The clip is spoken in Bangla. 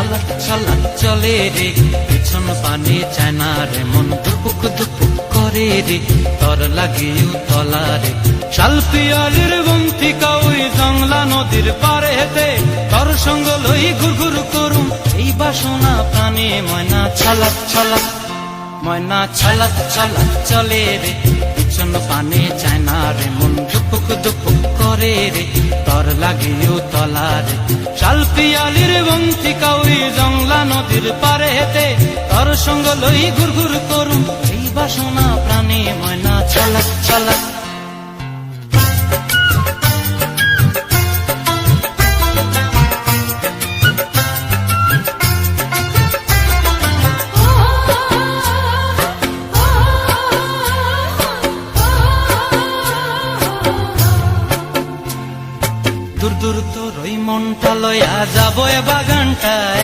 ছলক ছলক চলে রে, পিছন পানে চায় না রে, মন দুপুক দুপুক করে রে, তর লাগিও তলা রে। শালপিয়ালির বন্তিকা ওই জংলা নদীর পারে হেতে, তর সঙ্গ লই ঘুর ঘুর করুম এই বাসনা প্রাণে। ময়না ছলক ছলক, ময়না ছলক ছলক চলে রে, পিছন পানে চায় না রে, মন দুপুক দুপুক করে রে, তর লাগিও তলা রে। শালপিয়ালির বন্তিকা ওই জংলা নদীর পারে হেতে, তর সঙ্গ লই ঘুর ঘুর করুম এই বাসনা প্রাণে। ময়না ছলক ছলক। দূর দূর তোর ওই মনটা লইয়া যাবো এ বাগানটায়,